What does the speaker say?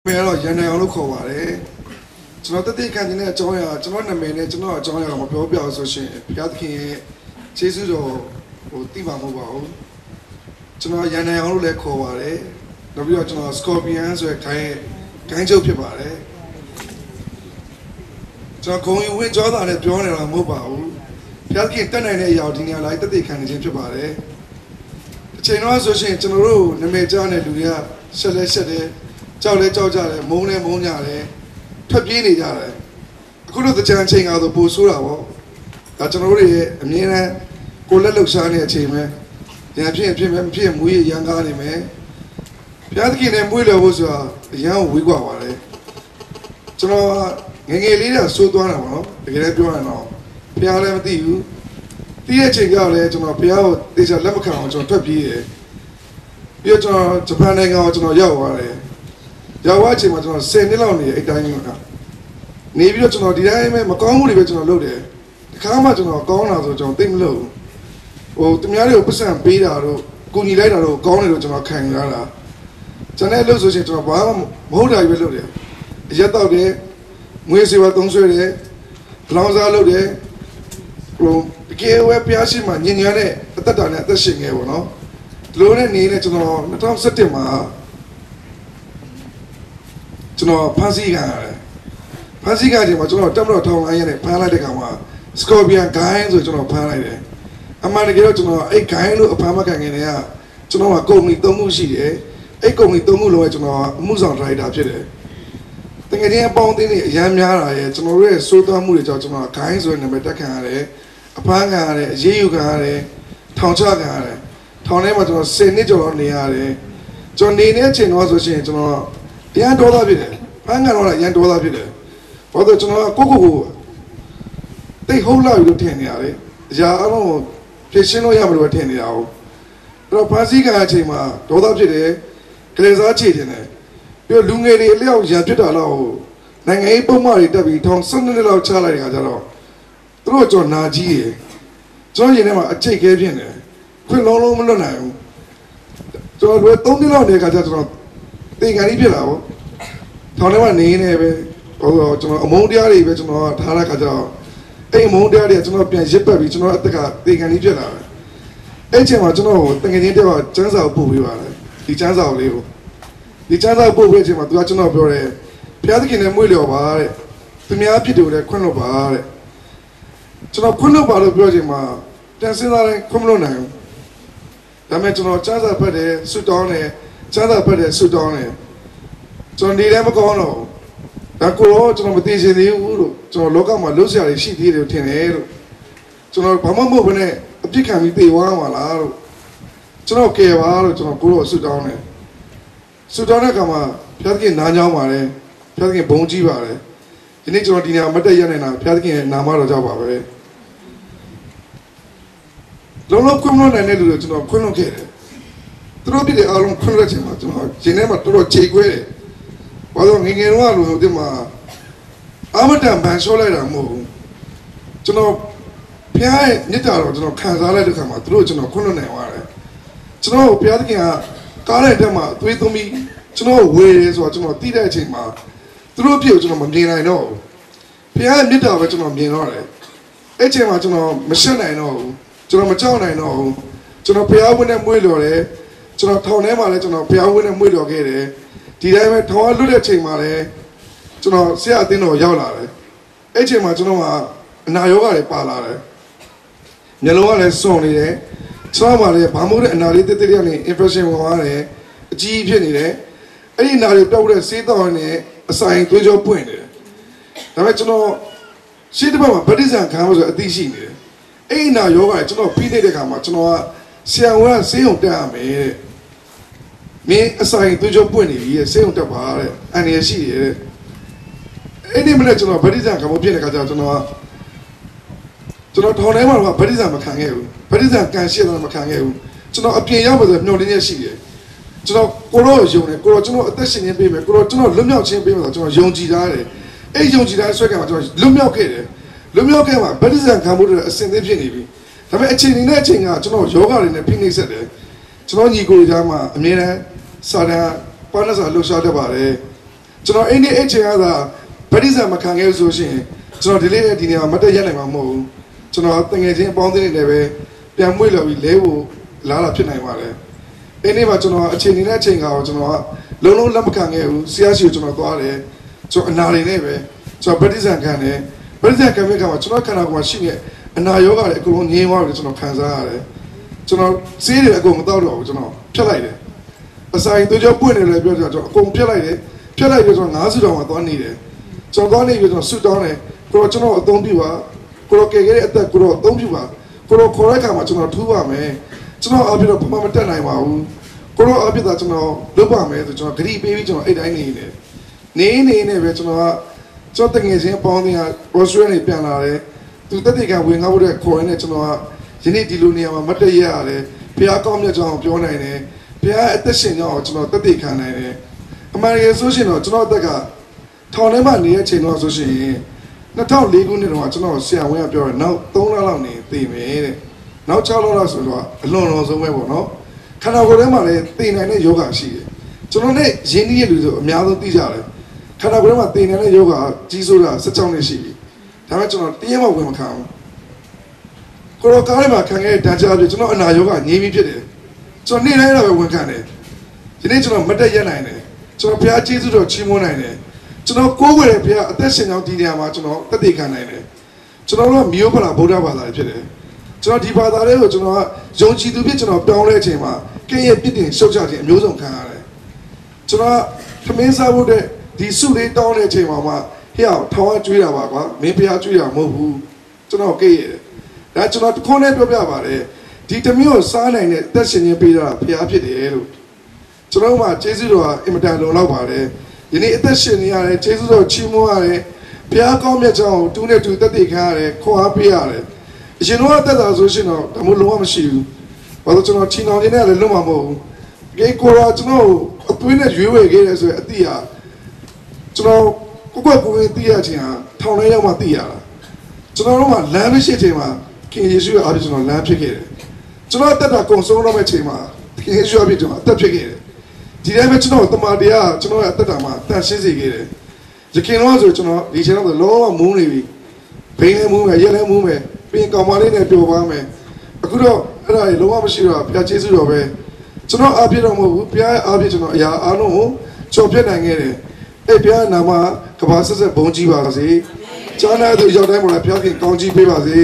没有，原来我考完嘞。ကျွန်တော်တက်ခံနေတဲ့အကြောင်းအရာကျွန်တော်နာမည်နဲ့ကျွန်တော်အကြောင်းအရာကမပြောပြအောင်ဆိုရှင်ဘုရားသခင်ရဲ့ကျေးဇူးတော်ဟိုသိပါမဟုတ်ပါဘူးကျွန်တော်ရန်နိုင်အောင်လို့လည်းခေါ်ပါတယ်နောက်ပြီးတော့ကျွန်တော် Scorpion ဆိုတဲ့ခိုင်းချုပ်ဖြစ်ပါတယ်ကျွန်တော်ဂုံယူဝင်ကြောသားနဲ့ပြောနေတာမဟုတ်ပါဘူးဘုရားသခင်တက်နိုင်တဲ့အရာဒီနေရာလိုက်တက်ခံနေခြင်းဖြစ်ပါတယ်အချိန်တော့ဆိုရှင်ကျွန်တော်တို့နာမည်ကြားတဲ့လူတွေကဆက်လဲဆက်တယ်ကြောက်လဲကြောက်ကြတယ်မုန်းလဲမုန်းကြတယ်ထွက်ပြေးနေကြတယ်အခုလိုတကြံချိန်ကတော့ပိုဆိုးတာပေါ့ဒါကျွန်တော်တို့ရဲ့အမြဲတမ်းကိုလက်လှုပ်ရှားနေတဲ့အချိန်ပဲရံဖြစ်မဖြစ်မွေးရန်ကားနေမယ်ဘုရားသခင်နဲ့မွေးလျော်ဖို့ဆိုတာအရန်ဝေးကွာပါတယ်ကျွန်တော်ငငယ်လေးတည်းဆိုးသွားတာပေါ့နော်တကယ်လည်းပြောရအောင်ဘုရားလည်းမသိဘူးသိတဲ့ချိန်ကျတော့လည်းကျွန်တော်ဘုရားကိုတေချာလက်မခံအောင်ကျွန်တော်ထွက်ပြေးတယ်ပြီးတော့ကျွန်တော်ဂျပန်နိုင်ငံကိုကျွန်တော်ရောက်သွားတယ်ရောက်သွားချိန်မှာကျွန်တော်10နှစ်လောက်နေအဲ့တိုင်းကနေပြီးတော့ကျွန်တော်ဒီတိုင်းပဲမကောင်းမှုတွေပဲကျွန်တော်လုပ်တယ်ဒီခါမှကျွန်တော်ကောင်းလာဆိုကျွန်တော်သိမလို့ဟိုသူများတွေကိုပတ်စံပေးတာတော့ကိုညီလိုက်တာတော့ကောင်းတယ်လို့ကျွန်တော်ခံရတာကျွန်တော်လို့ဆိုရှင်ကျွန်တော်ဘာမှမဟုတ်တာပဲလုပ်တယ်အရက်တော့တယ်ငွေစေဝါသုံးဆွဲတယ်လောင်စားလုပ်တယ်ဟိုတကယ်ဝဲပြားရှိမှညင်ညာနဲ့အသက်တာနဲ့အသက်ရှင်ငယ်ပေါ့နော်ဒီလိုနဲ့နေနဲ့ကျွန်တော်2017မှာကျွန်တော်ဖန်စီခံရတယ်ဖန်စီခံချိန်မှာကျွန်တော်တက်မတော်ထောင်လိုင်းရနဲ့ဖမ်းလိုက်တဲ့ကောင်မှာ Scorpion ဂိုင်းဆိုကျွန်တော်ဖမ်းလိုက်တယ်အမှန်တကယ်တော့ကျွန်တော်အဲ့ဂိုင်းလို့အဖမ်းမခံခင်တည်းကကျွန်တော်ကကုမ္ပဏီ3ခုရှိတယ်အဲ့ကုမ္ပဏီ3ခုလုံးကကျွန်တော်အမှုဆောင်ဒရိုက်တာဖြစ်တယ်တကယ်ချင်းအပေါင်းအသင်းတွေအများများတာရဲ့ကျွန်တော်တို့ရဲ့စိုးသွမ်းမှုတွေကြောင့်ကျွန်တော်ဂိုင်းဆိုတဲ့နာမည်တက်ခံရတယ်အဖမ်းခံရတယ်အရေးယူခံရတယ်ထောင်ချခံရတယ်ထောင်ထဲမှာကျွန်တော်10နှစ်ကျော်လောက်နေရတယ်ကျွန်တော်နေတဲ့အချိန်တော့ဆိုရှင်ကျွန်တော်ရန်ဒေါသဖြစ်တယ်ဖမ်းခံတော့ရန်ဒေါသဖြစ်တယ်ဘာလို့ကျွန်တော်ကိုတိတ်ဟုတ်လာပြီလို့ထင်နေရတယ်အရာအလုံးဖြစ်ရှင်းလို့ရမှာလို့ထင်နေတာဟုတ်အဲ့တော့ဖန်စီကအချိန်မှာဒေါသဖြစ်တယ်ကလေးစားချေတယ်ပြီးတော့လူငယ်တွေအလျောက်ရန်ဖြစ်တာတော့နိုင်ငံရေးပုံမှန်တွေတက်ပြီးထောင်12နှစ်လောက်ချလိုက်တဲ့ခါကျတော့သူတို့ကျွန်တော်နာကြီးရယ်ကျွန်တော်ရင်ထဲမှာအကျိတ်ခဲဖြစ်နေခွင့်လုံးလုံးမလွတ်နိုင်ဘူးကျွန်တော်တို့3နှစ်လောက်နေတဲ့ခါကျကျွန်တော်သင်္ကန်ကြီးဖြစ်လာပေါ့ထောင်ထဲမှာနေနေပဲဟိုကျွန်တော်အမုန်းတရားတွေပဲကျွန်တော်ထားတဲ့ခါကျတော့အဲ့အမုန်းတရားတွေကျွန်တော်ပြန်ရစ်ပတ်ပြီးကျွန်တော်အသက်ကသင်္ကန်ကြီးဖြစ်လာတယ်အဲ့ချိန်မှာကျွန်တော်တကယ်ချင်းတော့ကျန်းစာပို့ပေးပါတယ်ဒီကျန်းစာလေးကိုဒီကျန်းစာပို့ပေးချိန်မှာသူကကျွန်တော်ပြောတယ်ဘုရားသခင်နဲ့မွေးလျော်ပါတဲ့သူများဖြစ်တယ်လည်းခွင့်လွှတ်ပါတဲ့ကျွန်တော်ခွင့်လွှတ်ပါလို့ပြောချိန်မှာပြန်စဉ်းစားတိုင်းခွင့်မလွှတ်နိုင်ဘူးဒါပေမဲ့ကျွန်တော်ကျန်းစာဖတ်တယ်ဆွတ်တောင်းတယ်ကျန်းစာဖတ်တယ်ဆွတ်တောင်းတယ်ကျွန်တော်နေလည်းမကောင်းတော့ဒါကိုတော့ကျွန်တော်မသိချင်သေးဘူးလို့ကျွန်တော်လောကမှာလှုပ်ရှားရရှိသေးတယ်ထင်တယ်လို့ကျွန်တော်ဘာမှမဟုတ်ဘဲနဲ့အပြစ်ခံပြီးသေသွားမှာလားလို့ကျွန်တော်ကယ်ပါလို့ကျွန်တော်ကိုတော့ဆွတောင်းတယ်ဆွတောင်းတဲ့အခါမှာဘုရားသခင်နားကြောင်းပါတယ်ဘုရားသခင်ဘုန်းကြီးပါတယ်ဒီနေ့ကျွန်တော်ဒီနေရာမတက်ရနိုင်တာဘုရားသခင်ရဲ့နာမတော်ကြောင့်ပါပဲလုံးလုံးခွင့်လွှတ်နိုင်တဲ့လူတွေကျွန်တော်ခွင့်လွှတ်ခဲ့တယ်သူတို့ပြည်အားလုံးခွင့်လွှတ်ချင်မှာကျွန်တော်ရှင်ထဲမှာတော်တော်ကြေခွဲတယ်ဘာလို့ငငယ်တော့လို့ဒီမှာအမတန်ဗန်လျှောလိုက်တာမဟုတ်ဘူးကျွန်တော်ဘုရားရဲ့မြတ်တာတော့ကျွန်တော်ခံစားလိုက်တဲ့ခါမှာသူတို့ကျွန်တော်ခွင့်လွှတ်နိုင်သွားတယ်ကျွန်တော်ဘုရားသခင်ကကားတဲ့တက်မှာသွေးသွင်းပြီးကျွန်တော်ဝေရဲဆိုတော့ကျွန်တော်တိတဲ့အချိန်မှာသူတို့ပြည့်ကိုကျွန်တော်မမြင်နိုင်တော့ဘူးဘုရားရဲ့မြတ်တာပဲကျွန်တော်မြင်တော့တယ်အဲ့ချိန်မှာကျွန်တော်မရှက်နိုင်တော့ဘူးကျွန်တော်မကြောက်နိုင်တော့ဘူးကျွန်တော်ဘုရားဝင်းနဲ့မွေးလျော်တယ်ကျွန်တော်ထောင်ထဲမှာလည်းကျွန်တော်ဘုရားဝင်းနဲ့မွေးလျော်ခဲ့တယ်ဒီတိုင်းပဲထောင်လွတ်တဲ့ချိန်မှာလည်းကျွန်တော်ဆရာအသင်းတော်ရောက်လာတယ်အဲ့ချိန်မှာကျွန်တော်ကအနာရောဂါတွေပါလာတယ်မျက်လုံးကလည်းစွန်နေတယ်ကျွန်တော်မှလည်းဘာမို့တဲ့အနာလေးတက်တက်ရနေ infection ဝင်သွားတယ်အကြီးဖြစ်နေတယ်အဲ့ဒီအနာတွေတောက်တဲ့ဆေးတောက်နေအဆိုင်သွေးကြောပွင့်နေတယ်ဒါပေမဲ့ကျွန်တော်ရှေ့တစ်ပတ်မှာဗတ္တိဇံခံလို့ဆိုအသိရှိနေတယ်အဲ့ဒီအနာရောဂါကျွန်တော်ပြီးနေတဲ့ခါမှာကျွန်တော်ကဆရာဝန်ကဆေးရုံတက်ရမယ်တဲ့မင်းအဆိုင်သွေးကြောပွင့်နေပြီဆေးရုံတက်ပါတဲ့အန်ရရှိတယ်အဲ့ဒီမနေ့ကျွန်တော်ဗတ္တိဇံခံဖို့ဖြစ်တဲ့ခါကျတော့ကျွန်တော်ထောင်ထဲမှာတော့ဗတ္တိဇံမခံခဲ့ဘူးဗတ္တိဇံကန်ရှင်းတော့မခံခဲ့ဘူးကျွန်တော်အပြင်ရောက်ပါဆိုမျှော်လင့်ချက်ရှိတယ်ကျွန်တော်ကိုရောယုံတယ်ကိုရောကျွန်တော်အသက်ရှင်ခြင်းပေးမယ်ကိုရောကျွန်တော်လွတ်မြောက်ခြင်းပေးမယ်ဆိုတော့ကျွန်တော်ယုံကြည်ထားတယ်အဲ့ယုံကြည်ထားဆွဲကံမှာကျွန်တော်လွတ်မြောက်ခဲ့တယ်လွတ်မြောက်ခဲ့မှာဗတ္တိဇံခံဖို့အစဉ်သင်းဖြစ်နေပြီဒါပေမဲ့အချိန်နဲ့အချိန်ကကျွန်တော်ယောဂတွေနဲ့ဖိနှိပ်ဆက်တယ်ကျွန်တော်ညီကိုကြားမှာအမြဲတမ်းစာတန်ပါဏ္ဍစာလှုပ်ရှားတတ်ပါတယ် ကျွန်တော်အိနေအိတ်ချင်ရတာဗတိဇာမခံခဲ့ဆိုရှင်ကျွန်တော်ဒီလေးနဲ့ဒီနေရာမတက်ရက်နိုင်မှာမဟုတ်ဘူးကျွန်တော်တငယ်ချင်းအပေါင်းအသင်းတွေလည်းပဲပြန်မွေ့လို့ပြီးလဲဖို့လာတာဖြစ်နိုင်ပါတယ်အိနေမှာကျွန်တော်အချိန်နေတဲ့အချိန်ကတော့ကျွန်တော်ကလုံးလုံးလက်မခံခဲ့ဘူးဆရာရှိကိုကျွန်တော်သွားတယ်ကျွန်တော်အနာတွေနဲ့ပဲကျွန်တော်ဗတိဇာခံတယ်ဗတိဇာခံမဲ့ခါမှာကျွန်တော်ခန္ဓာကိုယ်မှာရှိနေအနာယောဂတွေအကုန်လုံးငြင်းသွားတယ်ကျွန်တော်ခံစားရတယ်ကျွန်တော်စေးတွေအကုန်မတော့တော့ဘူးကျွန်တော်ဖြတ်လိုက်တယ်အစာရင်တို့ကြောပွင့်နေတယ်ပြောကျွန်တော်အကုန်ဖြတ်လိုက်တယ်ဖြတ်လိုက်ပြီးကျွန်တော်9စုတောင်မှာသွားနေတယ်ကျွန်တော်သွားနေပြီးကျွန်တော်ဆွတောင်းတယ်ကိုတော့ကျွန်တော်အသုံးပြုပါကိုတော့ကဲခဲ့တဲ့အသက်ကိုတော့အသုံးပြုပါကိုတော့ခေါ်တဲ့အခါမှာကျွန်တော်ထူးပါမယ်ကျွန်တော်အပြစ်တော့ဘာမှမတက်နိုင်ပါဘူးကိုတော့အပြစ်တော့ကျွန်တော်လုပ်ပါမယ်ဆိုကျွန်တော်ဂရီပေးပြီးကျွန်တော်အဲ့တိုင်းနေနေပဲကျွန်တော်တငယ်ချင်းပေါင်းတင်ကရော့စထရီပြန်လာတယ်သူတက်တေကဝင်ကားဖို့တဲ့ခေါ်ရင်းနဲ့ကျွန်တော်ကယနေ့ဒီလိုနေရာမှာမတ်တရရတယ်ဖះကောင်းမြတ်ကြောင်းပြောနိုင်တယ်ဖះအသက်ရှင်ကြောင်းကျွန်တော်တက်တေခံနိုင်တယ်အမှန်တကယ်ဆိုရှင်တော့ကျွန်တော်အသက်ကထောင်ထဲမှာနေတဲ့အချိန်တော့ဆိုရှင်2004ခုနှစ်တော့ကျွန်တော်ဆရာဝန်ကပြောတယ်နောက်3လလောက်နေသိမယ်တဲ့နောက်6လလောက်ဆိုတော့အလွန်လုံးဆုံးပဲပေါ့နော်ခန္ဓာကိုယ်ထဲမှာလည်းသိနိုင်တဲ့ယောဂရှိတယ်ကျွန်တော်နဲ့ရင်းနှီးရလူဆိုအများဆုံးသိကြတယ်ခန္ဓာကိုယ်ထဲမှာသိနိုင်တဲ့ယောဂကြီးစိုးတာ16နှစ်ရှိပြီဒါပေမဲ့ကျွန်တော်တရားမဝင်မခံဘူးကိုရောကားထဲမှာခံခဲ့တဲ့တန်းချပြကျွန်တော်အနာယောဂငြိမ်းပြီးဖြစ်တယ်ကျွန်တော်နေ့တိုင်းတော့ပဲဝင်ခံတယ်ဒီနေ့ကျွန်တော်မတက်ရက်နိုင်တယ်ကျွန်တော်ဘုရားကျေးဇူးတော်ချီးမွမ်းနိုင်တယ်ကျွန်တော်ကိုးကွယ်တဲ့ဘုရားအသက်ရှင်ကြောင်းဒီနေရာမှာကျွန်တော်တက်တည်ခံနိုင်တယ်ကျွန်တော်တို့မျိုးဖလာဗုဒ္ဓဘာသာတွေဖြစ်တယ်ကျွန်တော်ဒီဘာသာလေးကိုကျွန်တော်ကယုံကြည်သူဖြစ်ကျွန်တော်ပြောင်းလဲတဲ့အချိန်မှာကဲ့ရဲ့ပြစ်တင်ရှုတ်ချခြင်းအမျိုးစုံခံရတယ်ကျွန်တော်ကသမင်းစားဖို့တဲ့ဒီစုလေးတောင်းတဲ့အချိန်မှာမှဟဲ့အောင်ထောင်းကျွေးတာပါကွာမင်းဘုရားကျွေးတာမဟုတ်ဘူးကျွန်တော်ကဲ့ရဲ့ဒါကျွန်တော်တခွန်းနဲ့ပြောပြပါတယ်ဒီတမျိုးကိုစားနိုင်တဲ့အသက်ရှင်ခြင်းပေးတာဘုရားဖြစ်တယ်လို့ကျွန်တော်မှကျေးဇူးတော်အင်မတန်လုံလောက်ပါတယ်ဒီနေ့အသက်ရှင်နေရတယ်ကျေးဇူးတော်ချီးမွမ်းရတယ်ဘုရားကောင်းမြတ်ကြောင်းကိုတူးနဲ့တူတက်တည်ခံရတယ်ခေါ်အားပေးရတယ်အရှင်တို့ကတက်တာဆိုရှင်တော့ဒါမှလုံးဝမရှိဘူးဘာလို့ကျွန်တော်ချီနှောင်နေတယ်လည်းလုံးဝမဟုတ်ဘူးကေကိုရာကျွန်တော်အသွေးနဲ့ရွေးဝယ်ခဲ့တယ်ဆိုရင်အတိအကျွန်တော်ကိုယ်သိရခြင်းဟာထောင်ထဲရောက်မှသိရတာကျွန်တော်တို့ကလမ်းမရှိချိန်မှာခင်ယေရှုရဲ့အားဖြင့်ကျွန်တော်လမ်းဖြစ်ခဲ့တယ်ကျွန်တော်တက်တာကုံဆုံးတော့မဲ့ချိန်မှာခင်ယေရှုအားဖြင့်ကျွန်တော်အသက်ဖြစ်ခဲ့တယ်ဒီတိုင်းပဲကျွန်တော်တမန်တရားကျွန်တော်ရဲ့အသက်တာမှာတန်ရှင်းစေခဲ့တယ်ရခင်တော့ဆိုကျွန်တော်ဒီချိန်တော့လောကမုန်းနေပြီဘိန်းလည်းမုန်းမယ်ရက်လည်းမုန်းမယ်ပြင်ကောင်မလေးနဲ့ပျော်ပါမယ်အခုတော့အဲ့ဒါကြီးလုံးဝမရှိတော့ဘုရားကျေးဇူးတော်ပဲကျွန်တော်အားပြတော့မဟုတ်ဘူးဘုရားရဲ့အားပြကျွန်တော်အရာအားလုံးကိုကျော်ပြတ်နိုင်ခဲ့တယ်အဲ့ဘုရားနာမကဘာဆက်ဆက်ဘုန်းကြီးပါစေကျမ်းစာသူရောက်တိုင်းပေါ်လာဘုရားခင်ကောင်းကြီးပေးပါစေ